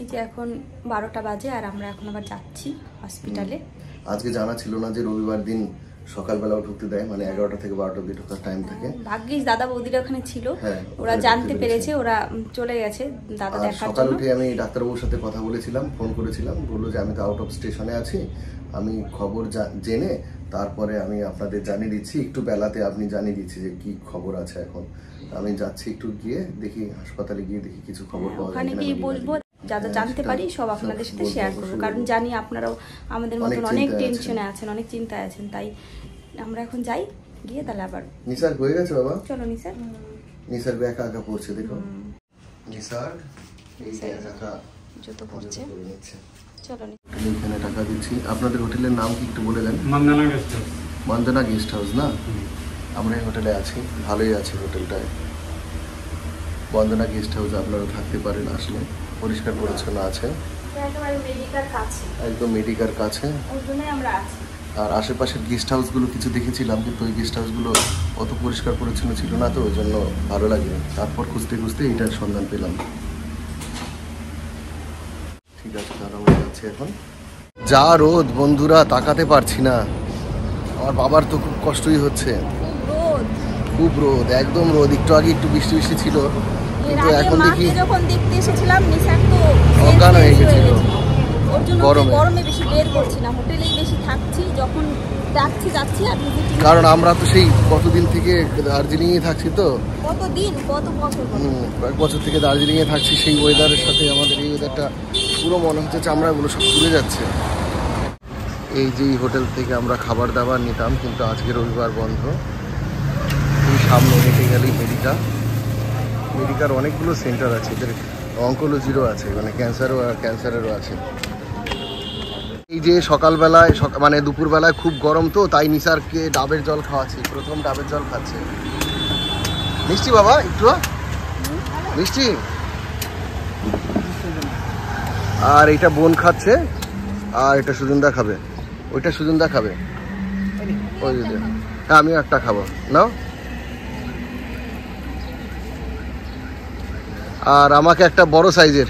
এই যে এখন 12টা বাজে আর আমরা এখন আবার যাচ্ছি হসপিটালে। আজকে জানা ছিল না যে রবিবার দিন সকালবেলাও ঢুকতে দেয়, মানে 11টা থেকে 12টা অবধি ঢোকার টাইম থাকে। ভাগ্যিস দাদা বৌদিরা ওখানে ছিল, ওরা জানতে পেরেছে, ওরা চলে গেছে দাদা দেখার জন্য। সকাল উঠে আমি ডাক্তারবাবুর সাথে কথা বলেছিলাম, ফোন করেছিলাম, বললো যে আমি তো আউট অফ স্টেশনে আছি, আমি খবর জেনে তারপরে আমি আপনাদের জানিয়ে দিচ্ছি, একটু বেলাতে আপনি জানিয়ে দিচ্ছি যে কি খবর আছে। এখন আমি যাচ্ছি, একটু গিয়ে দেখি হাসপাতালে গিয়ে দেখি কিছু খবর পাওয়া যায় ওখানে গিয়ে বলবো, যা যা জানতে পারি সব আপনাদের সাথে শেয়ার করবো, কারণ জানি আপনারাও আমাদের মতন অনেক টেনশনে আছেন, অনেক চিন্তায় আছেন। তাই আমরা এখন যাই, গিয়ে তাহলে আবার। নিসার হয়ে গেছে বাবা, চলো নিসার। নিসার একা একা পড়ছে, দেখো নিসার এই একা জুতো পড়ছে। চলো এখানে টাকা দিচ্ছি। আপনাদের হোটেলের নাম কি একটু বলে দেন? মান্দানা গেস্ট হাউস না? আমরা এই হোটেলে আছি, ভালোই আছে হোটেলটায়। বন্দনা গেস্ট হাউস আপনারা থাকতে পারেন, আসলে পরিষ্কার পরিচ্ছন্ন আছে, একদম মেডিকার কাছে। আর আশেপাশের গেস্ট হাউসগুলো কিছু দেখেছিলাম, কিন্তু ওই গেস্ট হাউসগুলো অত পরিষ্কার পরিচ্ছন্ন ছিল না, তো ওই জন্য ভালো লাগেনি। তারপর খুঁজতে খুঁজতে এইটার সন্ধান পেলাম। ঠিক আছে, তাহলে আমরা যাচ্ছি এখন। যা রোদ বন্ধুরা, তাকাতে পারছি না। আমার বাবার তো খুব কষ্টই হচ্ছে, খুব রোদ, একদম রোদ। একটু আগে একটু বৃষ্টি বৃষ্টি ছিল, কিন্তু এখন দেখি যখন দেখতে এসেছিলাম নিসার তো অজ্ঞান হয়ে গেছিল গরমে। বেশি বের করছি না, হোটেলেই বেশি থাকছি, যখন যাচ্ছি যাচ্ছি। আর কারণ আমরা তো সেই কতদিন থেকে দার্জিলিং এ থাকছি, তো কত বছর থেকে দার্জিলিং এ থাকছি। সেই ওয়েদারের সাথে আমাদের এই ওয়েদারটা পুরো মনে হচ্ছে চামড়াগুলো সব পুড়ে যাচ্ছে। এই যে হোটেল থেকে আমরা খাবার দাবার নিতাম, কিন্তু আজকে রবিবার বন্ধ। এই সামনে হেঁটে গেলেই মেডিকার অনেকগুলো সেন্টার আছে, এদের অঙ্কোলজিরও আছে, মানে ক্যান্সারেরও আছে। এই যে সকালবেলায় মানে দুপুরবেলায় খুব গরম, তো তাই নিসারকে ডাবের জল খাওয়াচ্ছি। প্রথম ডাবের জল খাচ্ছে। মিষ্টি বাবা, একটু মিষ্টি। আর এটা বোন খাচ্ছে, আর এটা সুজনদা খাবে, ওইটা সুজনদা খাবে, ওই যে। হ্যাঁ, আমিও একটা খাবো, নাও। আর আমাকে একটা বড় সাইজের,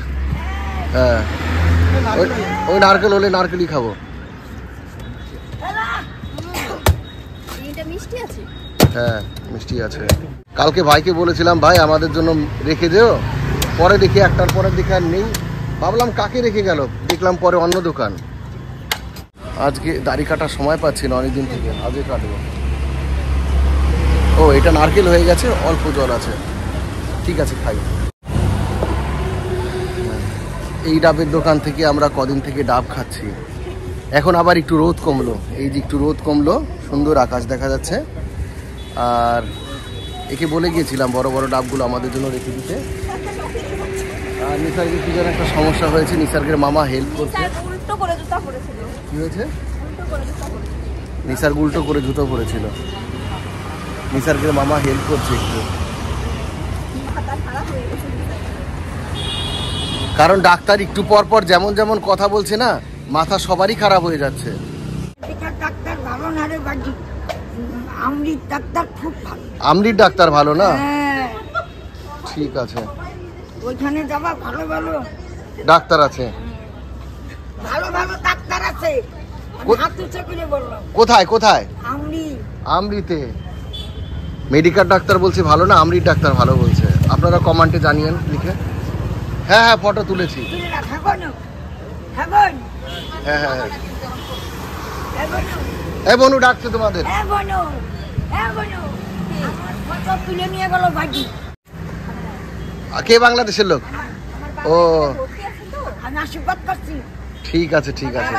হ্যাঁ ওই নারকেল হলে নারকেলই খাবো। হ্যাঁ, মিষ্টি আছে। কালকে ভাইকে বলেছিলাম, ভাই আমাদের জন্য রেখে যেও, পরে দেখি একটার পরের দিকে আর নেই। ভাবলাম কাকে রেখে গেল, দেখলাম পরে অন্য দোকান। আজকে দাড়ি কাটার সময় পাচ্ছি না অনেকদিন থেকে, আজকে কাটবো। ও, এটা নারকেল হয়ে গেছে, অল্প জল আছে, ঠিক আছে খাই। এই ডাবের দোকান থেকে আমরা কদিন থেকে ডাব খাচ্ছি। এখন আবার একটু রোদ কমলো, এই যে একটু রোদ কমলো, সুন্দর আকাশ দেখা যাচ্ছে। আর একে বলে গিয়েছিলাম বড় বড় ডাবগুলো আমাদের জন্য রেখে দিতে। আর নিসার্গের কি যেন একটা সমস্যা হয়েছে, নিসার্গের মামা হেল্প করছে। কি হয়েছে? নিসার্গ উল্টো করে জুতো পরেছিল, নিসার্গের মামা হেল্প করছে একটু। কারণ ডাক্তার একটু পর পর যেমন যেমন কথা বলছে না, মাথা সবারই খারাপ হয়ে যাচ্ছে। আমরির ডাক্তার ভালো না? ঠিক আছে, ওইখানে যাবা, ভালো ভালো ডাক্তার আছে, ভালো ভালো ডাক্তার আছে। কোথায় কোথায়? আমরিতে। মেডিকেল ডাক্তার বলছে ভালো না, আমরির ডাক্তার ভালো বলছে। আপনারা কমেন্টে জানিয়েন লিখে। হ্যাঁ হ্যাঁ, ফটো তুলেছি। হ্যাঁ হ্যাঁ, এ বনু ডাকছে তোমাদের। কে বাংলাদেশের লোক? ও ঠিক আছে ঠিক আছে।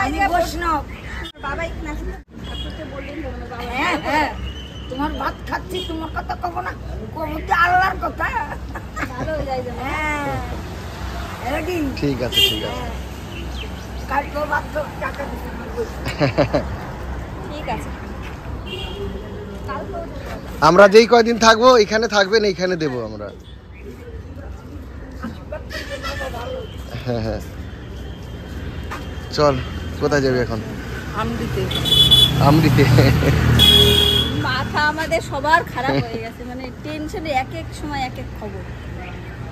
তোমার ভাত খাচ্ছি, তোমার কথা কব না, আল্লাহর কথা। ঠিক আছে ঠিক আছে। আমরা যেই কয়দিন থাকবো এখানে থাকবেন, এইখানে দেবো আমরা। হ্যাঁ হ্যাঁ, চল কোথায় যাবি এখন? আমরিতে। মাথা আমাদের সবার খারাপ হয়ে গেছে, মানে টেনশনে এক এক সময় এক এক খবর।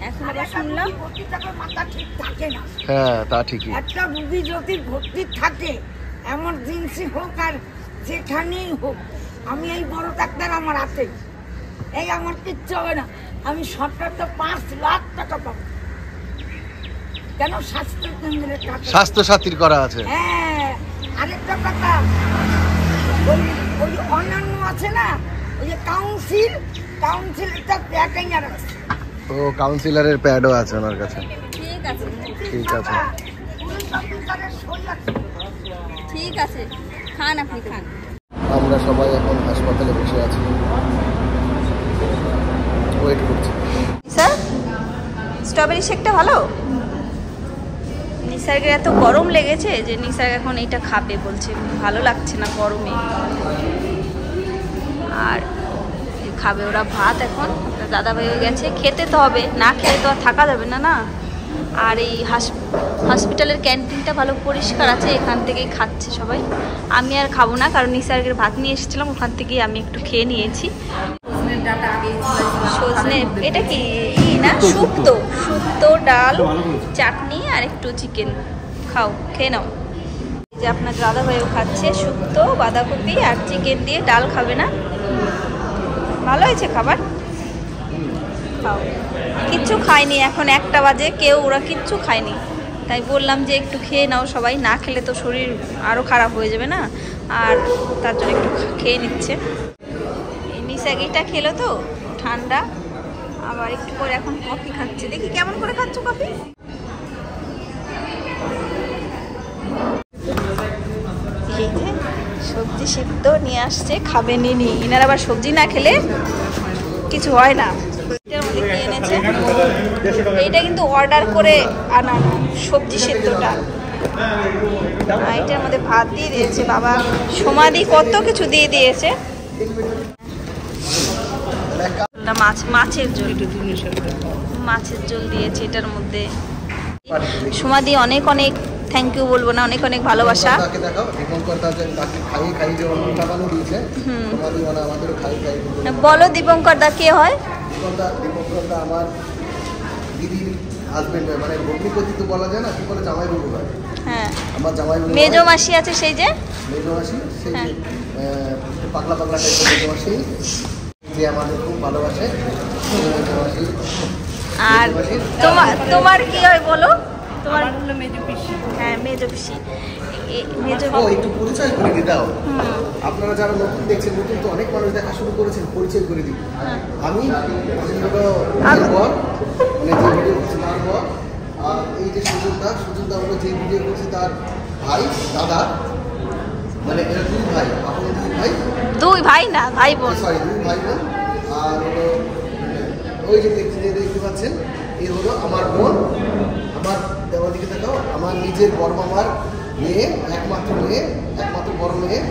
এখন আবার শুনলাম ভর্তি থাকার মাথা ঠিক থাকে না। হ্যাঁ তা ঠিকই। একটা রুগী যদি ভর্তি থাকে এমার্জেন্সি হোক আর যেখানেই হোক, আমি এই বড় ডাক্তার আমার হাতে, এই আমার কিচ্ছু হবে না। আমি সরকারটা 5 লাখ টাকা পাবো। কেন? স্বাস্থ্য কেন্দ্রের টাকা, স্বাস্থ্য সাথীর করা আছে। হ্যাঁ, আরেকটা কথা, ওই অন্যান্য আছে না, ওই যে কাউন্সিলটা প্যাকিং আর আছে। ও কাউন্সিলরের প্যাডও আছে ওনার কাছে। ঠিক আছে, ঠিক আছে, পুলিশ অফিসারের সই আছে। ঠিক আছে, খান আপনি খান। আমরা সবাই এখন হাসপাতালে বসে আছি, ওয়েট করছি। স্যার, স্ট্রবেরি শেকটা ভালো? নিসার্গের এত গরম লেগেছে যে নিসার্গ এখন এইটা খাবে বলছে, ভালো লাগছে না গরমে। আর খাবে ওরা ভাত। এখন দাদা ভাইও গেছে, খেতে তো হবে, না খেলে তো আর থাকা যাবে না না। আর এই হসপিটালের ক্যান্টিনটা ভালো পরিষ্কার আছে, এখান থেকেই খাচ্ছে সবাই। আমি আর খাবো না, কারণ নিসার্গের ভাত নিয়ে এসেছিলাম, ওখান থেকেই আমি একটু খেয়ে নিয়েছি। সজনে, এটা কি না? শুক্তো ডাল, চাটনি আর একটু চিকেন। খাও, খেয়ে নাও। এই যে আপনার দাদা ভাইও খাচ্ছে শুক্তো, বাঁধাকপি আর চিকেন দিয়ে। ডাল খাবে না? ভালো হয়েছে খাবার, খাও। কিচ্ছু খায়নি, এখন 1টা বাজে, ওরা কিচ্ছু খায়নি। তাই বললাম যে একটু খেয়ে নাও সবাই, না খেলে তো শরীর আরও খারাপ হয়ে যাবে না। আর তার জন্য একটু খেয়ে নিচ্ছে। এই নিসাগিটা খেলো তো ঠান্ডা, আবার একটু করে এখন কফি খাচ্ছে। দেখি কেমন করে খাচ্ছ কফি। এই যে সবজি সিদ্ধ নিয়ে আসছে, খাবে নিনি। ইনার আবার সবজি না খেলে কিছু হয় না। এটার মধ্যে কি এনেছে? এইটা কিন্তু অর্ডার করে আনা সবজি সিদ্ধটা। এটার মধ্যে ভাত দিয়ে দিয়েছে বাবা, সমাধি কত কিছু দিয়ে দিয়েছে। মাছের ঝোল দিয়েছে এটার মধ্যে। সমাধি অনেক অনেক থ্যাংক ইউ বলবো না, অনেক অনেক ভালোবাসা। বলো দীপঙ্কর দা কে হয়? আমার দিদির হাজবেন্ড, মানে ভগ্নিপতি তো বলা যায় না, কি বলে জামাইবাবু হয়। হ্যাঁ, আমার জামাইবাবু। মেজো মাসি আছে সেই যে মেজো মাসি, সেই যে পাগলা টাইপের মেজো মাসি, যে আমাদের খুব ভালোবাসে। আর তোমার কি হয় বলো? তোমার হলো মেজো পিসি। হ্যাঁ, মেজো পিসি। একটু পরিচয় করে দিতে দাও। আপনারা যারা নতুন দেখছেন, নতুন তো অনেক মানুষ দেখা শুরু করেছেন, পরিচয় করে দিই। আমি আর এই যে সুজনদা হলো যে ভিডিও করছে তার ভাই, দাদা, মানে এরা 2 ভাই। আপনার 2 ভাই? 2 ভাই না, ভাই বোন। সরি, 2 ভাই বোন। আর হলো ওই যে দেখতে পাচ্ছেন, এই হলো আমার বোন। আমার দেওয়ার দিকে দেখাও, আমার নিজের বড় মামার মেয়ে, একমাত্র বড় মেয়ে।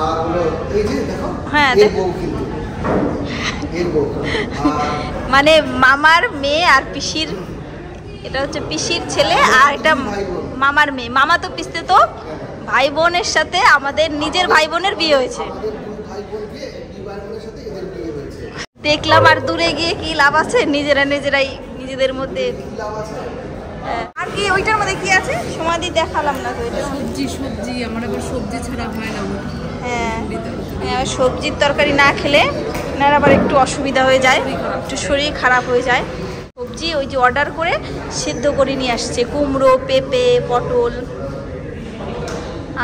আর হলো এই যে দেখো, এর বউ, কিন্তু এর বউ। মানে মামার মেয়ে আর পিসির, এটা হচ্ছে পিসির ছেলে, আর এটা মামার মেয়ে। মামা তো পিসতে তো ভাই বোনের সাথে আমাদের নিজের ভাই বোনের বিয়ে হয়েছে। দেখলাম, আর দূরে গিয়ে কি লাভ আছে? নিজেরাই নিজেদের মধ্যে। আর কি ওইটার মধ্যে কি আছে? সমাধি দেখালাম না তো। এটা সবজি আমার আবার সবজি ছাড়া হয় না। হ্যাঁ, সবজির তরকারি না খেলে এনার আবার একটু অসুবিধা হয়ে যায়, একটু শরীর খারাপ হয়ে যায়। সবজি ওই যে অর্ডার করে সিদ্ধ করে নিয়ে আসছে, কুমড়ো, পেঁপে, পটল।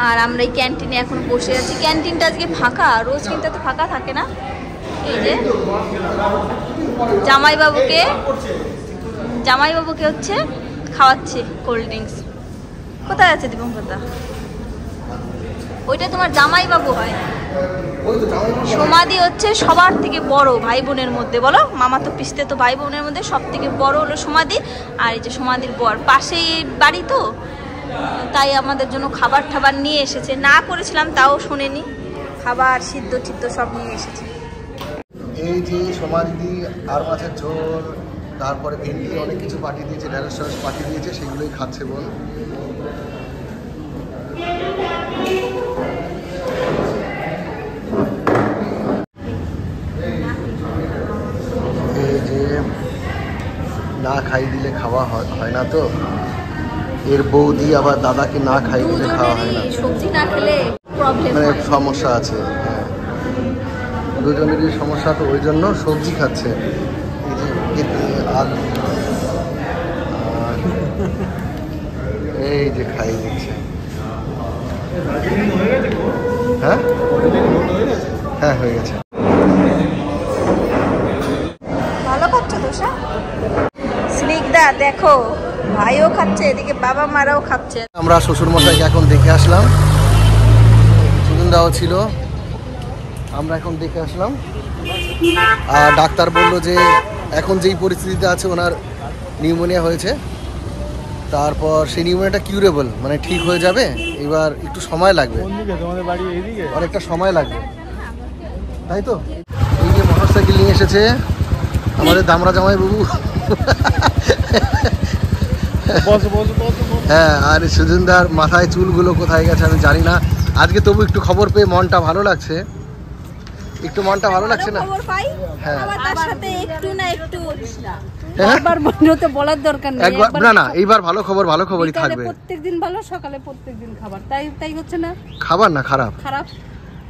আর আমরা এই ক্যান্টিনে এখন বসে আছি। ক্যান্টিনটা আজকে ফাঁকা, রোজ কিন্তু তো ফাঁকা থাকে না। এই যে জামাইবাবুকে হচ্ছে খাওয়াচ্ছে কোল্ড ড্রিঙ্কস। কোথায় আছে দীপঙ্করদা? ওইটা তোমার জামাইবাবু হয়। সমাধি হচ্ছে সবার থেকে বড় ভাই বোনের মধ্যে, বলো। মামা তো পিসতে তো ভাই বোনের মধ্যে সব থেকে বড় হলো সমাধি। আর এই যে সমাধির বর, পাশেই বাড়ি তো, তাই আমাদের জন্য খাবার ঠাবার নিয়ে এসেছে। না করেছিলাম তাও শোনেনি, খাবার সিদ্ধ টিদ্ধ সব নিয়ে এসেছে। এই যে সমাধি আর মাছের ঝোল, তারপরে ভেন্ডি, অনেক কিছু পাঠিয়ে দিয়েছে, ঢেঁড়স পাঠিয়ে দিয়েছে, সেগুলোই খাচ্ছে বোন। এই যে খাইয়ে দিলে খাওয়া হয় না, তো এর বৌদি আবার দাদাকে না খাইয়ে দিলে খাওয়া হয় না, সবজি না খেলে প্রবলেম মানে সমস্যা আছে। হ্যাঁ, দুজনেরই সমস্যা, তো ওই জন্য সবজি খাচ্ছে। এই যে পেঁপে, আলু, আর এই যে খাইয়ে দিচ্ছে। হ্যাঁ হ্যাঁ হয়ে গেছে। ভালো খাচ্ছে দোসা। স্নিগ্ধা দেখো ভাইও খাচ্ছে, এদিকে বাবা মারাও খাচ্ছে। আমরা শ্বশুর মশাইকে এখন দেখে আসলাম, সুজনদাও ছিল, আমরা এখন দেখে আসলাম। আর ডাক্তার বললো যে এখন যেই পরিস্থিতিতে আছে ওনার নিউমোনিয়া হয়েছে, তারপর সেই নিউমোনিয়াটা কিউরেবল, মানে ঠিক হয়ে যাবে, এবার একটু সময় লাগবে, অনেকটা সময় লাগবে, তাই তো। এই যে মোটরসাইকেল নিয়ে এসেছে আমাদের দামরা জামাই বাবু। হ্যাঁ, আর সুজনদার মাথায় চুলগুলো কোথায় গেছে আমি জানি না। আজকে তবু একটু খবর পেয়ে মনটা ভালো লাগছে, একটু মনটা ভালো লাগছে না? হ্যাঁ, তার সাথে একটু না একটু একবার বন্ধুতে বলার দরকার নেই, একবার না, এইবার ভালো খবরই থাকবে। প্রত্যেকদিন ভালো, সকালে প্রত্যেকদিন খাবার, তাই হচ্ছে না? খাবার না খারাপ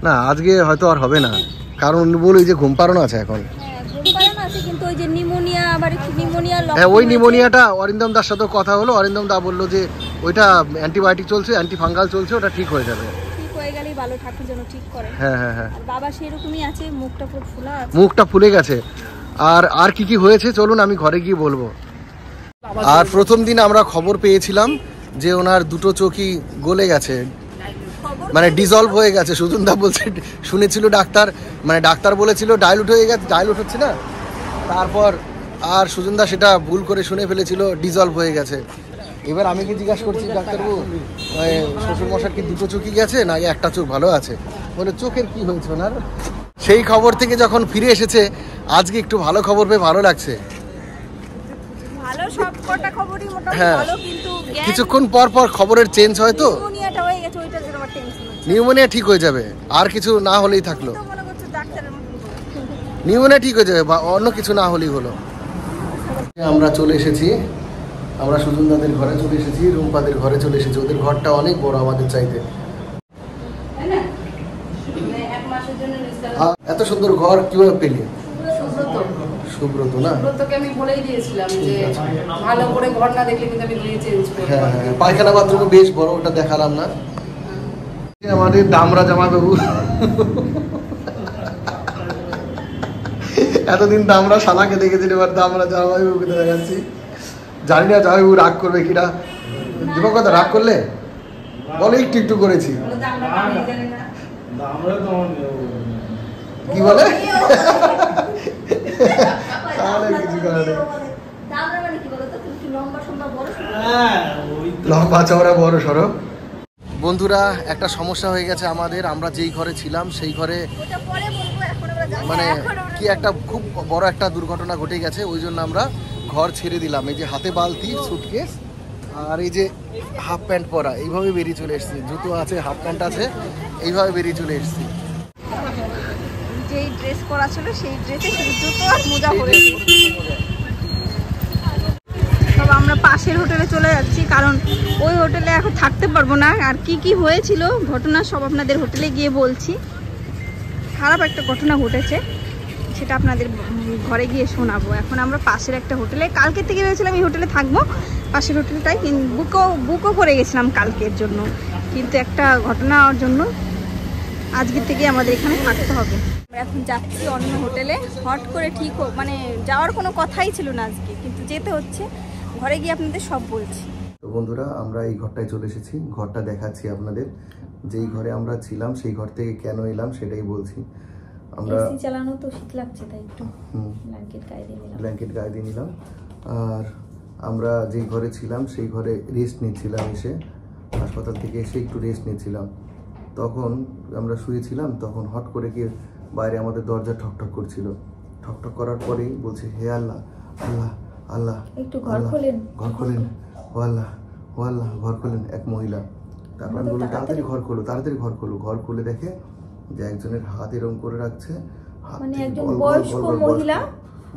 না, আজকে হয়তো আর হবে না, কারণ বলি যে ঘুম পাড়ানো আছে এখন। কিন্তু ওই যে নিউমোনিয়া, আবার একটু নিউমোনিয়া, হ্যাঁ, ওই নিউমোনিয়াটা অরিন্দম দার সাথে কথা হলো, অরিন্দম দা বললো যে ওইটা অ্যান্টিবায়োটিক চলছে, অ্যান্টিফাঙ্গাল চলছে, ওটা ঠিক হয়ে যাবে, ঠিক হয়ে গেলেই ভালো, ঠাকুর যেন ঠিক করে। হ্যাঁ হ্যাঁ হ্যাঁ, আর বাবা সেরকমই আছে, মুখটা পুরো ফোলা আছে, মুখটা ফুলে গেছে। আর কি হয়েছে চলুন আমি ঘরে গিয়ে বলবো। আর প্রথম দিন আমরা খবর পেয়েছিলাম যে ওনার দুটো চোখই গলে গেছে, মানে ডিজলভ হয়ে গেছে। সুজনদা বলছে শুনেছিল ডাক্তার, মানে ডাক্তার বলেছিল ডাইলুট হয়ে গেছে, ডাইলুট হচ্ছে না, তারপর আর সুজনদা সেটা ভুল করে শুনে ফেলেছিল ডিজলভ হয়ে গেছে। এবার আমি কি জিজ্ঞাসা করছি ডাক্তারবাবু, শ্বশুরমশার কি দুটো চোখই গেছে না একটা চোখ ভালো আছে? বলে চোখের কি হয়েছে ওনার। সেই খবর থেকে যখন ফিরে এসেছে আজকে একটু ভালো খবর পেয়ে ভালো লাগছে। ভালো সবকটা খবরই মোটামুটি হ্যাঁ, ভালো, কিন্তু কিছুক্ষণ পর পর খবরের চেঞ্জ হয়, তো নিউমোনিয়াটা হয়ে গেছে, ওইটার জন্য আমার টেনশন হচ্ছে। নিউমোনিয়া ঠিক হয়ে যাবে, আর কিছু না হলেই থাকলো। তো মনে করছে ডাক্তারের নিউমোনিয়া ঠিক হয়ে যাবে, বা অন্য কিছু না হলেই হলো। আমরা চলে এসেছি, আমরা সুজনদাদের ঘরে চলে এসেছি, রুম্পাদের ঘরে চলে এসেছি। ওদের ঘরটা অনেক বড় আমাদের চাইতে। এত সুন্দর ঘর কিভাবে পেলি? সুব্রত না, সুব্রতকে আমি বলেই দিয়েছিলাম যে ভালো করে ঘর না দেখলে কিন্তু আমি দিয়ে চেঞ্জ করব। হ্যাঁ হ্যাঁ, পায়খানা বাথরুম বেশ বড়, ওটা দেখালাম না। আমাদের দামরা জামাই বাবু, এতদিন দামরা শালাকে দেখেছি, এবার দামরা জামাই বাবুকে দেখাচ্ছি। জানি না জামাই বাবু রাগ করবে কিনা। দীপক কথা রাগ করলে বলে একটু করেছি, কি বলে তাহলে কিছু করার নেই। লম্বা চওড়া বড় সড়ো। বন্ধুরা, একটা সমস্যা হয়ে গেছে আমাদের। আমরা যেই ঘরে ছিলাম সেই ঘরে মানে কি একটা খুব বড় একটা দুর্ঘটনা ঘটে গেছে, ওই জন্য আমরা ঘর ছেড়ে দিলাম। এই যে হাতে বালতি, সুটকেস, আর এই যে হাফ প্যান্ট পরা, এইভাবে বেরিয়ে চলে এসেছি। জুতো আছে, হাফ প্যান্ট আছে, এইভাবে বেরিয়ে চলে এসেছি। যেই ড্রেস পরা ছিল সেই ড্রেসে শুধু জুতো আর মোজা পরেছি। সব আমরা পাশের হোটেলে চলে যাচ্ছি, কারণ ওই হোটেলে এখন থাকতে পারবো না। আর কি হয়েছিল ঘটনা সব আপনাদের হোটেলে গিয়ে বলছি। খারাপ একটা ঘটনা ঘটেছে, সেটা আপনাদের ঘরে গিয়ে শোনাবো। এখন আমরা পাশের একটা হোটেলে, কালকে থেকে ভেবেছিলাম এই হোটেলে থাকবো, পাশের হোটেলটাই বুকও করে গেছিলাম কালকের জন্য, কিন্তু একটা ঘটনার জন্য আজকে থেকে আমাদের এখানে থাকতে হবে। আমরা এখন যাচ্ছি অন্য হোটেলে, হট করে ঠিক মানে যাওয়ার কোনো কথাই ছিল না আজকে, কিন্তু যেতে হচ্ছে। ঘরে গিয়ে আপনাদের সব বলছি। তো বন্ধুরা, আমরা এই ঘরটায় চলে এসেছি, ঘরটা দেখাচ্ছি আপনাদের। যেই ঘরে আমরা ছিলাম সেই ঘর থেকে কেন এলাম সেটাই বলছি। আমরা এসি চালানো তো শীত লাগছে, তাই একটু ব্ল্যাঙ্কেট গায়ে দিয়ে নিলাম। আর আমরা যেই ঘরে ছিলাম সেই ঘরে রেস্ট নিচ্ছিলাম, এসে হাসপাতাল থেকে এসে একটু রেস্ট নিচ্ছিলাম। তখন আমরা শুয়েছিলাম, তখন হট করে গিয়ে বাইরে আমাদের দরজা ঠকঠক করছিল। ঠকঠক করার পরেই বলছে, হে আল্লাহ আল্লাহ আল্লাহ, একটু ঘর খোলেন, ঘর খোলেন, ও আল্লাহ ও আল্লাহ, ঘর খোলেন। এক মহিলা। তারপর আমি বললাম তাড়াতাড়ি ঘর খোলো, তাড়াতাড়ি ঘর খোলো। ঘর খুলে দেখে যে একজনের হাত এরকম করে রাখছে, মানে একজন বয়স্ক মহিলা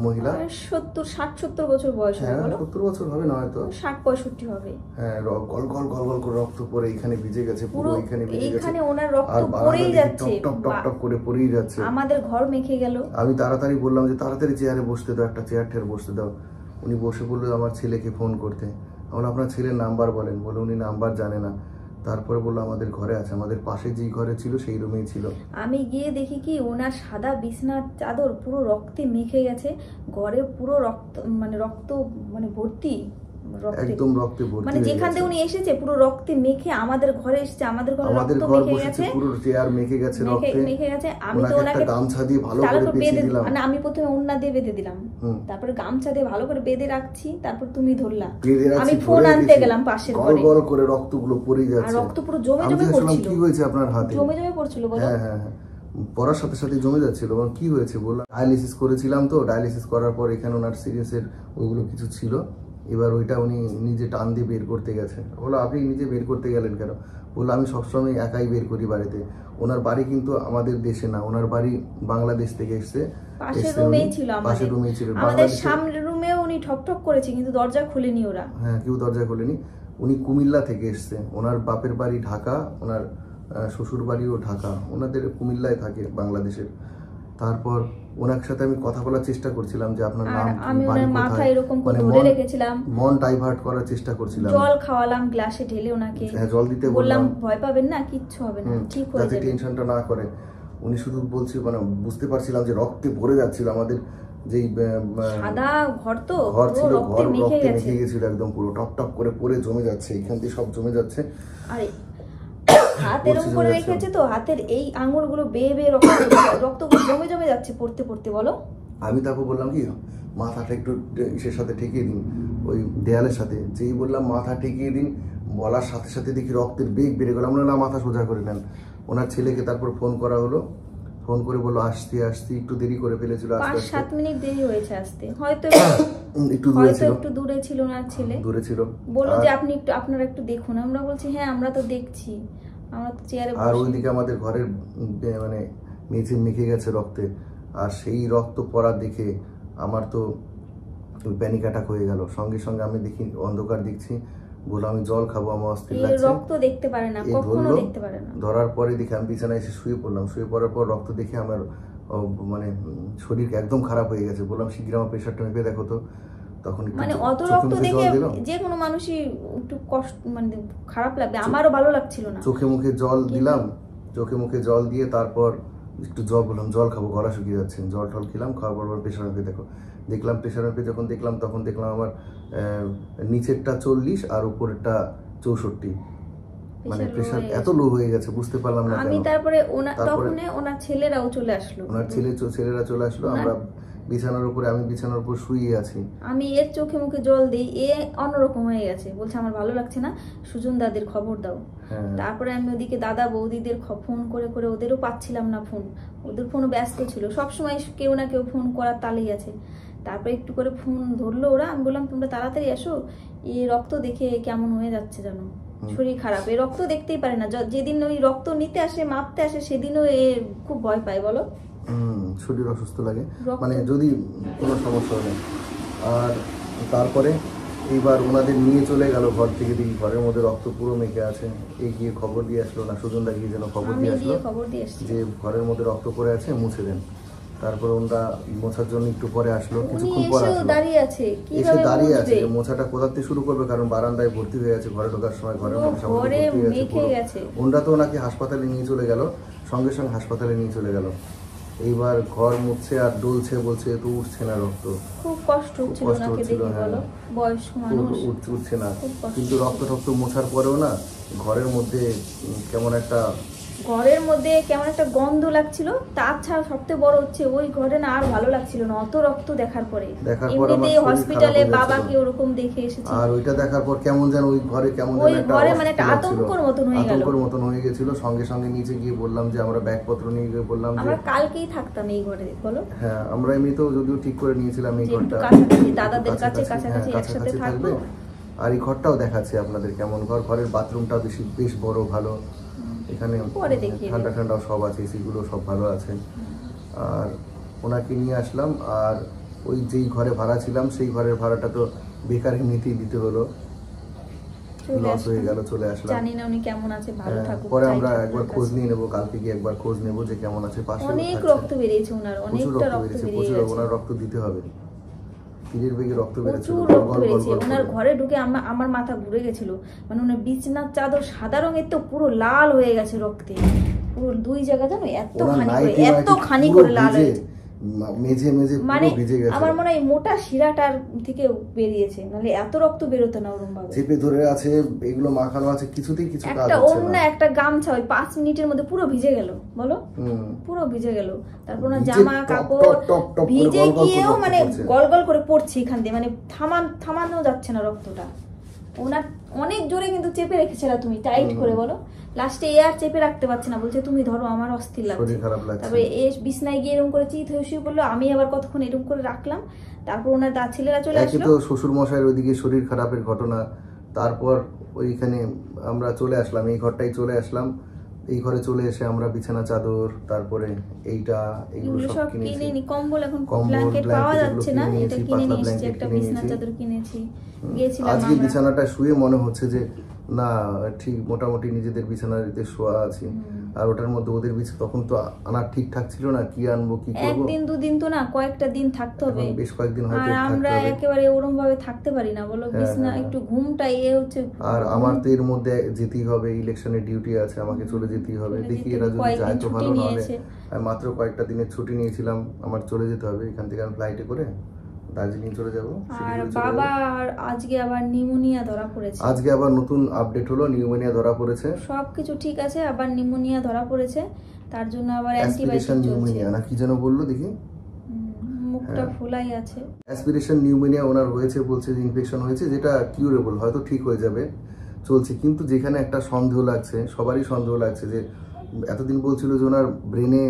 মহিলা 70-60 বছর বয়স হবে হ্যাঁ বলো। 70 বছর হবে না হয়তো, 60-65 হবে। হ্যাঁ গল গল গল গল করে রক্ত পড়ে এখানে ভিজে গেছে, পুরো এখানে ভিজে গেছে, এখানে ওনার রক্ত আর পড়েই যাচ্ছে, টপ টপ টপ করে পড়েই যাচ্ছে। আমাদের ঘর মেখে গেল। আমি তাড়াতাড়ি বললাম যে তাড়াতাড়ি চেয়ারে বসতে দাও, একটা চেয়ার ঠেয়ার বসতে দাও। উনি বসে বললো আমার ছেলেকে ফোন করতে। আমার আপনার ছেলের নাম্বার বলেন, বলে উনি নাম্বার জানে না। তারপরে বললো আমাদের ঘরে আছে, আমাদের পাশে যেই ঘরে ছিল সেই রুমেই ছিল। আমি গিয়ে দেখি কি ওনার সাদা বিছনার চাদর পুরো রক্তে মেখে গেছে, ঘরে পুরো রক্ত মানে ভর্তি রক্তে, একদম রক্তে ভর্তি, মানে যেখান থেকে উনি এসেছে পুরো রক্তে মেখে আমাদের ঘরে এসেছে, আমাদের ঘরে রক্ত ঘর মেখে বসেছে, গেছে, পুরো চেয়ার মেখে গেছে রক্তে, মেখে গেছে। আমি তো ওনাকে ওনাকে একটা গামছা দিয়ে ভালো করে পেঁচিয়ে দিলাম। মানে আমি প্রথমে ওন্না দিয়ে বেঁধে দিলাম, তারপরে গামছা দিয়ে ভালো করে বেঁধে রাখছি, তারপর তুমি ধরলা, আমি ফোন আনতে গেলাম পাশের ঘরে, গল গল করে রক্তগুলো পড়ে যাচ্ছে, আর রক্ত পুরো জমে জমে পড়ছিল। কি হয়েছে আপনার হাতে? জমে জমে পড়ছিল বলো। হ্যাঁ হ্যাঁ হ্যাঁ, পড়ার সাথে সাথে জমে যাচ্ছিল। কি হয়েছে বললাম, ডায়ালিসিস করেছিলাম, তো ডায়ালিসিস করার পর এখানে ওনার সিরিয়াসের ওইগুলো কিছু ছিল, এবার ওইটা উনি নিজে টান দিয়ে বের করতে গেছে। বললো আপনি নিজে বের করতে গেলেন কেন? বললো আমি সবসময় একাই বের করি বাড়িতে। ওনার বাড়ি কিন্তু আমাদের দেশে না, ওনার বাড়ি বাংলাদেশ থেকে এসছে, পাশের রুমেই ছিল, আমাদের সামনের রুমেও উনি ঠক ঠক করেছে কিন্তু দরজা খুলেনি ওরা। হ্যাঁ কেউ দরজা খুলেনি। উনি কুমিল্লা থেকে এসছে, ওনার বাপের বাড়ি ঢাকা, ওনার শ্বশুর বাড়িও ঢাকা, ওনাদের কুমিল্লায় থাকে বাংলাদেশের। তারপর ওনার সাথে আমি কথা বলার চেষ্টা করছিলাম যে আপনার নাম কি, আমি ওনার মাথা এরকম করে ধরে রেখেছিলাম, মন ডাইভার্ট করার চেষ্টা করছিলাম, জল খাওয়ালাম গ্লাসে ঢেলে ওনাকে, হ্যাঁ জল দিতে বললাম ভয় পাবেন না, কিচ্ছু হবে না, ঠিক হয়ে যাবে, যাতে টেনশনটা না করে। উনি শুধু বলছিল, মানে বুঝতে পারছিলাম যে রক্তে ভরে যাচ্ছিল, আমাদের যেই সাদা ঘর তো ঘর ছিল, ঘর রক্তে মেখে গেছিল, একদম পুরো টপ টপ করে পড়ে জমে যাচ্ছে, এখান দিয়ে সব জমে যাচ্ছে। আরে হাত এরকম করে রেখেছে তো, হাতের এই আঙুলগুলো বেয়ে বেয়ে রক্তগুলো জমে জমে যাচ্ছে পড়তে পড়তে বলো। আমি তারপর বললাম কি মাথাটা একটু ইসের সাথে ঠেকিয়ে দিন, ওই দেয়ালের সাথে। যেই বললাম মাথা ঠেকিয়ে দিন, বলার সাথে সাথে দেখি রক্তের বেগ বেড়ে গেল। আমরা না মাথা সোজা করে নেন। ওনার ছেলেকে তারপর ফোন করা হলো, ফোন করে বললো আসতে একটু দেরি করে ফেলেছিল, 5-7 মিনিট দেরি হয়েছে আসতে, হয়তো একটু দূরে ছিল ওনার ছেলে, দূরে ছিল, বললো যে আপনি একটু আপনারা একটু দেখুন। আমরা বলছি হ্যাঁ আমরা তো দেখছি, আমরা তো চেয়ারে। আর ওইদিকে আমাদের ঘরের মানে মেঝে মেখে গেছে রক্তে, আর সেই রক্ত পড়া দেখে আমার তো প্যানিক অ্যাটাক হয়ে গেল। সঙ্গে সঙ্গে আমি দেখি অন্ধকার দেখছি, বললো আমি জল খাবো, আমার অস্থির লাগছে। রক্ত দেখতে পারে না, কখনো দেখতে পারে না। ধরার পরে দেখি আমি বিছানায় এসে শুয়ে পড়লাম। শুয়ে পড়ার পর রক্ত দেখে আমার মানে শরীর একদম খারাপ হয়ে গেছে। বললাম শিগগির আমার প্রেশারটা মেপে দেখো তো। তখন মানে অত রক্ত দেখে যে কোনো মানুষই একটু কষ্ট, মানে খারাপ লাগবে, আমারও ভালো লাগছিল না। চোখে মুখে জল দিলাম, চোখে মুখে জল দিয়ে তারপর একটু জল বললাম জল খাবো, গলা শুকিয়ে যাচ্ছে। জল টল খেলাম, খাওয়ার পর প্রেশার মেপে দেখলাম প্রেশার মেপে যখন দেখলাম, তখন দেখলাম আমার নিচেরটা 40 আর উপরেরটা 64। মানে প্রেশার এত লো হয়ে গেছে, বুঝতে পারলাম না। আমি তারপরে ওনার ছেলেরাও চলে আসলো, ওনার ছেলেরা চলে আসলো। আমরা বিছানার উপরে, আমি বিছানার উপর শুয়ে আছি, আমি এর চোখে মুখে জল দিই, এ অন্যরকম হয়ে গেছে, বলছে আমার ভালো লাগছে না, সুজন দাদের খবর দাও। তারপরে আমি ওদিকে দাদা বৌদিদের ফোন করে করে, ওদেরও পাচ্ছিলাম না ফোন, ওদের ফোনও ব্যস্ত ছিল, সবসময় কেউ না কেউ ফোন করার তালেই আছে। তারপরে একটু করে ফোন ধরলো ওরা, আমি বললাম তোমরা তাড়াতাড়ি আসো, এই রক্ত দেখে কেমন হয়ে যাচ্ছে জানো, শরীর খারাপ, এই রক্ত দেখতেই পারে না। যেদিন ওই রক্ত নিতে আসে, মাপতে আসে, সেদিনও এ খুব ভয় পায় বলো, শরীর অসুস্থ লাগে, মানে যদি কোনো সমস্যা নেই। আর তারপরে এইবার ওনাদের নিয়ে চলে গেল ঘর থেকে, দেখি ঘরের মধ্যে রক্ত পুরো মেখে আছে। এই গিয়ে খবর দিয়ে আসলো, না সুজনদা গিয়ে যেন খবর দিয়ে আসলো যে ঘরের মধ্যে রক্ত পড়ে আছে, মুছে দেন। তারপর ওনারা মোছার জন্য একটু পরে আসলো, কিছুক্ষণ পরে এসে দাঁড়িয়ে আছে। মোছাটা কোথা থেকে শুরু করবে, কারণ বারান্দায় ভর্তি হয়ে আছে, ঘরে ঢোকার সময় ঘরের মধ্যে ভর্তি হয়ে গেছে। ওনারা তো ওনাকে হাসপাতালে নিয়ে চলে গেল, সঙ্গে সঙ্গে হাসপাতালে নিয়ে চলে গেল। এইবার ঘর মুছছে আর ডলছে, বলছে তো উঠছে না রক্ত, খুব কষ্ট হচ্ছিল, বয়স্ক মানুষ, উঠছে না। কিন্তু রক্ত টক্ত মোছার পরেও না ঘরের মধ্যে কেমন একটা গন্ধ লাগছিল। তাছাড়া সবচেয়ে বড় হচ্ছে ওই ঘরে না আর ভালো লাগছিল না, অত রক্ত দেখার পরে। এমনিতেই হসপিটালে বাবাকে ওরকম দেখে এসেছি, আর ওইটা দেখার পর কেমন যেন ওই ঘরে মানে একটা আতঙ্কের মতন হয়ে গেছিল। সঙ্গে সঙ্গে নিচে গিয়ে বললাম যে আমরা ব্যাগপত্র নিয়ে গিয়ে বললাম যে আমরা কালকেই থাকতাম এই ঘরে, বলো। হ্যাঁ, আমরা এমনিতেও যদিও ঠিক করে নিয়েছিলাম এই ঘরটা দাদাদের কাছে কাছাকাছি একসাথে থাকবে। আর এই ঘরটাও দেখাচ্ছে আপনাদের কেমন ঘর, ঘরের বাথরুমটা বেশ বড়, ভালো, এখানে ঠান্ডা ঠান্ডা সব আছে, এসিগুলো সব ভালো আছে। আর ওনাকে নিয়ে আসলাম, আর ওই যেই ঘরে ভাড়া ছিলাম সেই ঘরের ভাড়াটা তো বেকার এমনিতেই দিতে হলো, লস হয়ে গেল, চলে আসলাম। জানি না উনি কেমন আছে, ভালো থাকুক। পরে আমরা একবার খোঁজ নিয়ে নেবো, কালকে গিয়ে একবার খোঁজ নেবো যে কেমন আছে। পাশে অনেক রক্ত বেরিয়েছে ওনার, অনেকটা রক্ত বেরিয়ে গেছে। ওনার রক্ত দিতে হবে, তীরের বেগে রক্ত বেরিয়েছে, প্রচুর রক্ত বেরিয়েছে। ওনার ঘরে ঢুকে আমার মাথা ঘুরে গেছিল, মানে ওনার বিছনার চাদর সাদা রঙের তো পুরো লাল হয়ে গেছে রক্তে, পুরো 2 জায়গা জানো এতখানি করে লাল হয়েছে, মেঝে মেঝে মানে পুরো ভিজে গেছে। আমার মনে হয় মোটা শিরাটার থেকে বেরিয়েছে, নাহলে এত রক্ত বেরোতো না ওরকম ভাবে। চেপে ধরে আছে, এগুলো মাখানো আছে, কিছুতেই কিছু কাজ একটা হচ্ছে অন্য না। একটা গামছা ওই 5 মিনিটের মধ্যে পুরো ভিজে গেল, বলো পুরো ভিজে গেল। তারপর না জামা কাপড় ভিজে গিয়েও মানে গলগল করে পড়ছে এখান দিয়ে, মানে থামানো যাচ্ছে না রক্তটা। ওনার অনেক জোরে কিন্তু চেপে রেখেছিল তুমি, টাইট করে, বলো। লাস্টে এয়ার চেপে রাখতে পারছে না, বলছে তুমি ধরো, আমার অস্থির লাগছে। তারপরে বিছনায় গিয়ে এরকম করে চিত হয়ে শুয়ে পড়লো, আমি আবার কতক্ষণ এরকম করে রাখলাম। তারপর ওনার ছেলেরা চলে আসলো। তো শ্বশুর মশাইয়ের ওইদিকে শরীর খারাপের ঘটনা, তারপর ওইখানে আমরা চলে আসলাম, এই ঘরটাই চলে আসলাম। এই ঘরে চলে এসে আমরা বিছানা চাদর, তারপরে এগুলো সব কিনে নি। কম্বল, এখন ব্ল্যাঙ্কেট পাওয়া যাচ্ছে না, এটা কিনে নিয়ে এসেছি। একটা বিছানা চাদর কিনেছি, গিয়েছিলাম আজকে বিছানাটা শুয়ে মনে হচ্ছে যে না ঠিক মোটামুটি নিজেদের বিছানাতে শোয়া আছে। আর ওটার মধ্যে ওদের বিছানা তখন তো আনা ঠিকঠাক ছিল না, কি আনবো কি করবো। একদিন দুদিন তো না, কয়েকটা দিন থাকতে হবে, বেশ কয়েকদিন হয়তো। আর আমরা একেবারে ওরকম ভাবে থাকতে পারি না, বলো। বিছানা একটু ঘুমটা হচ্ছে। আর আমার তো এর মধ্যে যেতেই হবে, ইলেকশনের ডিউটি আছে, আমাকে চলে যেতেই হবে। দেখি এরা যদি যায় তো ভালো, নাহলে আমি মাত্র কয়েকটা দিনের ছুটি নিয়েছিলাম, আমার চলে যেতে হবে এখান থেকে। আমি ফ্লাইটে করে দার্জিলিং চলে যাব। আর বাবা আজকে আবার নিউমোনিয়া ধরা পড়েছে। আজকে আবার নতুন আপডেট হলো, নিউমোনিয়া ধরা পড়েছে। সবকিছু ঠিক আছে, আবার নিউমোনিয়া ধরা পড়েছে, তার জন্য আবার অ্যান্টিবায়োটিক নিউমোনিয়া না কি যেন বললো, দেখি মুখটা ফুলাই আছে। অ্যাসপিরেশন নিউমোনিয়া ওনার হয়েছে, বলছে যে ইনফেকশন হয়েছে, যেটা কিউরেবল, হয়তো ঠিক হয়ে যাবে, চলছে। কিন্তু যেখানে একটা সন্দেহ লাগছে, সবারই সন্দেহ লাগছে যে এতদিন বলছিল যে ওনার ব্রেনে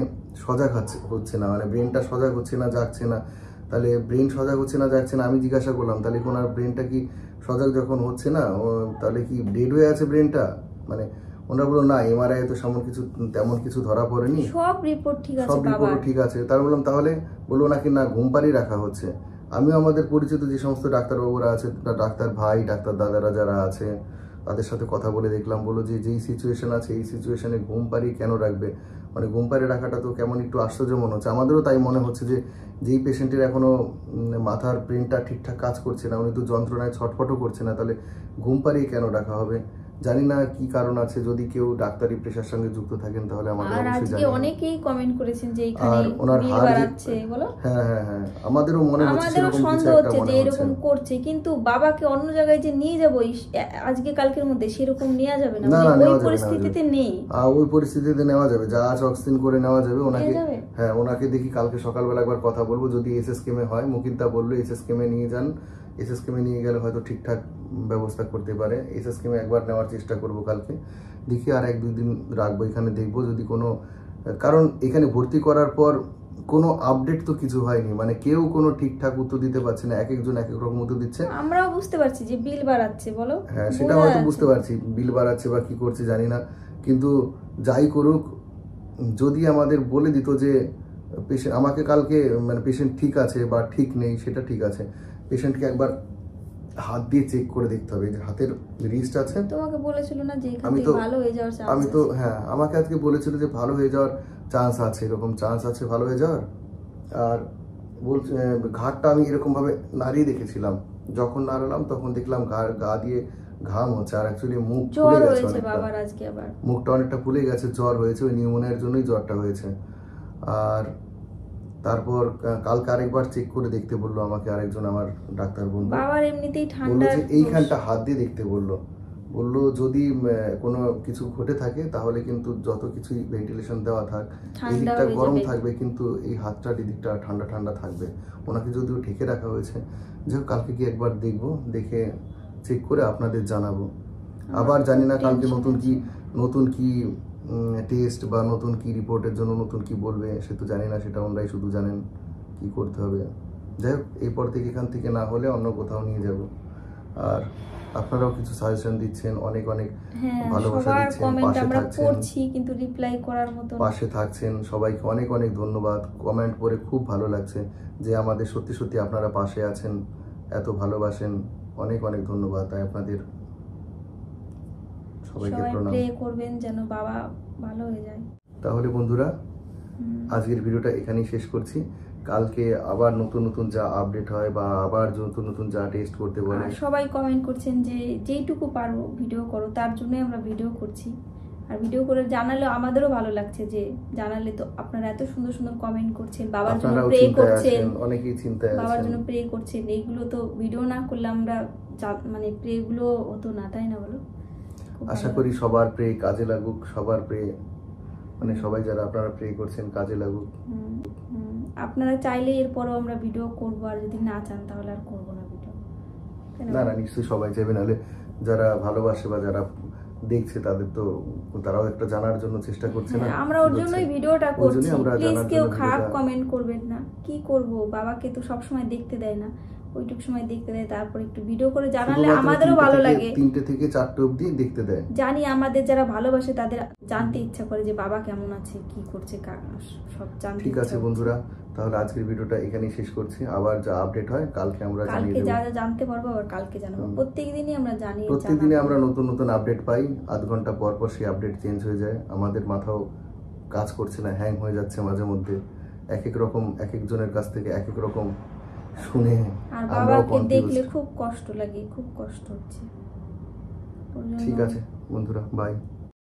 সজাগ হচ্ছে না, মানে ব্রেনটা সজাগ হচ্ছে না, জাগছে না। তাহলে ব্রেন সজাগ হচ্ছে না, জাগছে না, আমি জিজ্ঞাসা করলাম তাহলে ওনার ব্রেনটা কি সজাগ যখন হচ্ছে না, তাহলে কি ডেড হয়ে আছে ব্রেনটা? মানে ওনারা বললো না, এমআরআই তো তেমন কিছু ধরা পড়েনি, সব রিপোর্ট ঠিক আছে, সব রিপোর্ট ঠিক আছে। তার বললাম তাহলে, বললো নাকি না ঘুম পাড়িয়ে রাখা হচ্ছে। আমিও আমাদের পরিচিত যে সমস্ত ডাক্তারবাবুরা আছে, ডাক্তার ভাই, ডাক্তার দাদারা যারা আছে, তাদের সাথে কথা বলে দেখলাম, বললো যে যেই সিচুয়েশন আছে এই সিচুয়েশনে ঘুম পাড়িয়ে কেন রাখবে, মানে ঘুম পাড়িয়ে রাখাটা তো কেমন একটু আশ্চর্য মনে হচ্ছে। আমাদেরও তাই মনে হচ্ছে যে যেই পেশেন্টের এখনো মাথার ব্রেনটা ঠিকঠাক কাজ করছে না, উনি তো যন্ত্রণায় ছটফটও করছে না, তাহলে ঘুম পাড়িয়ে কেন রাখা হবে? জানি না কি কারণ আছে, যদি কেউ ডাক্তারি পেশার সঙ্গে যুক্ত থাকেন তাহলে আমাদের অবশ্যই জানাবেন। আজকে অনেকেই কমেন্ট করেছেন যে এখানে বিল বাড়াচ্ছে, বলো। হ্যাঁ, আমাদেরও মনে হচ্ছে, আমাদেরও সন্দেহ হচ্ছে যে এরকম করছে, কিন্তু বাবাকে অন্য জায়গায় যে নিয়ে যাবো আজকে কালকের মধ্যে, সেরকম নেওয়া যাবে না, ওই পরিস্থিতিতে নেই। ওই পরিস্থিতিতে নেওয়া যাবে, যা আছে অক্সিজেন করে নেওয়া যাবে ওনাকে। হ্যাঁ, ওনাকে দেখি কালকে সকালবেলা একবার কথা বলবো, যদি এসএসকেমে হয়। মুকিতদা বললো এসএসকেমে নিয়ে যান, এসএসকেমে নিয়ে গেলে হয়তো ঠিকঠাক ব্যবস্থা করতে পারে। এসএসকেমে একবার নেওয়ার চেষ্টা করবো কালকে, দেখি। আর 1-2 দিন রাখবো এখানে, দেখবো যদি কোনো, কারণ এখানে ভর্তি করার পর কোনো আপডেট তো কিছু হয়নি, মানে কেউ কোনো ঠিকঠাক উত্তর দিতে পারছে না, এক একজন এক এক রকম উত্তর দিচ্ছে। আমরাও বুঝতে পারছি যে বিল বাড়াচ্ছে, বলো। হ্যাঁ, সেটা হয়তো বুঝতে পারছি, বিল বাড়াচ্ছে বা কি করছে জানি না। কিন্তু যাই করুক, যদি আমাদের বলে দিত যে পেশেন্ট, আমাকে কালকে মানে পেশেন্ট ঠিক আছে বা ঠিক নেই, সেটা ঠিক আছে, পেশেন্টকে একবার হাত দিয়ে চেক করে দেখতে হবে যে হাতের রিস্ট আছে। তোমাকে বলেছিল না যে এখান থেকে ভালো হয়ে যাওয়ার চান্স আছে? আমি তো হ্যাঁ, আমাকে আজকে বলেছিল যে ভালো হয়ে যাওয়ার চান্স আছে, এরকম চান্স আছে ভালো হয়ে যাওয়ার। আর বলছে ঘাটটা আমি এরকম ভাবে নাড়িয়ে দেখেছিলাম, যখন নাড়ালাম তখন দেখলাম গা দিয়ে ঘাম হচ্ছে, আর অ্যাকচুয়ালি মুখ ফুলে গেছে অনেকটা, মুখটা অনেকটা ফুলে গেছে, জ্বর হয়েছে, ওই নিউমোনিয়ার জন্যই জ্বরটা হয়েছে। আর তারপর কালকে আরেকবার চেক করে দেখতে বললো আমাকে আরেকজন আমার ডাক্তার বন্ধু, বাবার এমনিতেই ঠান্ডা, এইখানটা হাত দিয়ে দেখতে বললো যদি কোনো কিছু ঘটে থাকে তাহলে কিন্তু যত কিছুই ভেন্টিলেশন দেওয়া থাক, এই দিকটা গরম থাকবে, কিন্তু এই হাতটার দিকটা ঠান্ডা ঠান্ডা থাকবে। ওনাকে যদিও ঢেকে রাখা হয়েছে, যাই হোক কালকে গিয়ে একবার দেখবো, দেখে চেক করে আপনাদের জানাবো। আবার জানি না কালকে নতুন কি টেস্ট বা নতুন কি রিপোর্টের জন্য নতুন কি বলবে, সে তো জানি না, সেটা ওনারাই শুধু জানেন কি করতে হবে। যাই হোক, এরপর থেকে এখান থেকে না হলে অন্য কোথাও নিয়ে যাব। আর আপনারাও কিছু সাজেশন দিচ্ছেন, অনেক অনেক হ্যাঁ, ভালোবাসা সবার দিচ্ছেন, কমেন্ট পাশে আমরা থাকছেন, পড়ছি কিন্তু রিপ্লাই করার মতো পাশে থাকছেন। সবাইকে অনেক অনেক ধন্যবাদ। কমেন্ট করে খুব ভালো লাগছে যে আমাদের সত্যি সত্যি আপনারা পাশে আছেন, এত ভালোবাসেন। অনেক অনেক ধন্যবাদ। তাই আপনাদের সবাইকে সবাই প্রণাম। প্রে করবেন যেন বাবা ভালো হয়ে যায়। তাহলে বন্ধুরা, আজকের ভিডিওটা এখানেই শেষ করছি। কালকে আবার নতুন নতুন যা আপডেট হয় বা আবার নতুন নতুন যা টেস্ট করতে বলে, আর সবাই কমেন্ট করছেন যে যেইটুকু পারো ভিডিও করো, তার জন্যই আমরা ভিডিও করছি। আর ভিডিও করে জানালে আমাদেরও ভালো লাগছে, যে জানালে তো আপনারা এত সুন্দর সুন্দর কমেন্ট করছেন, বাবার জন্য আপনারাও প্রে চিন্তায় করছেন, আছেন, অনেকেই চিন্তায় বাবার আছেন। জন্য প্রে করছেন। এইগুলো তো ভিডিও না করলে আমরা মানে প্রে গুলো হতো না, তাই না বলো? খুব আশা ভালো করি সবার প্রে কাজে লাগুক, সবার প্রে মানে সবাই যারা আপনারা প্রে করছেন কাজে লাগুক। আপনারা চাইলে এরপরও আমরা ভিডিও করবো, আর যদি না চান তাহলে আর করবো না ভিডিও। না না, নিশ্চয়ই সবাই চাইবে, নাহলে যারা ভালোবাসে বা যারা দেখছে তাদের তো তারাও একটা জানার জন্য চেষ্টা করছে না। আমরা ওর জন্যই ভিডিওটা ওই জন্যই করছি। আমরা প্লিজ জানার কেউ জন্য খারাপ ভিডিওটা- কমেন্ট করবেন না। কি করব, বাবাকে তো সব সময় দেখতে দেয় না, ওইটুকু সময় দেখতে দেয়, তারপর একটু ভিডিও করে জানালে শুধুমাত্র আমাদেরও 3টে ভালো থেকে- লাগে। 3টে থেকে 4টে অবধি দেখতে দেয়। জানি আমাদের যারা ভালোবাসে তাদের জানতে ইচ্ছা করে যে বাবা কেমন আছে, কি করছে, সব জানতে ঠিক ইচ্ছা আছে করে। বন্ধুরা, তাহলে আজকের ভিডিওটা এখানেই শেষ করছি। আবার যা আপডেট হয় কালকে আমরা জানিয়ে কালকে যা দেবো। যা জানতে পারবো আবার কালকে জানাবো। প্রত্যেকদিনই আমরা জানি, প্রত্যেকদিনে আমরা নতুন নতুন আপডেট পাই। আধ ঘন্টা পর পর সেই আপডেট চেঞ্জ হয়ে যায়। আমাদের মাথাও কাজ করছে না, হ্যাং হয়ে যাচ্ছে মাঝে মধ্যে। এক এক রকম এক একজনের কাছ থেকে এক এক রকম শুনে আর আমরাও বাবাকে দেখলে কনফিউজ। খুব কষ্ট লাগে, খুব কষ্ট হচ্ছে। ওর জন্য- ঠিক আছে বন্ধুরা, বাই।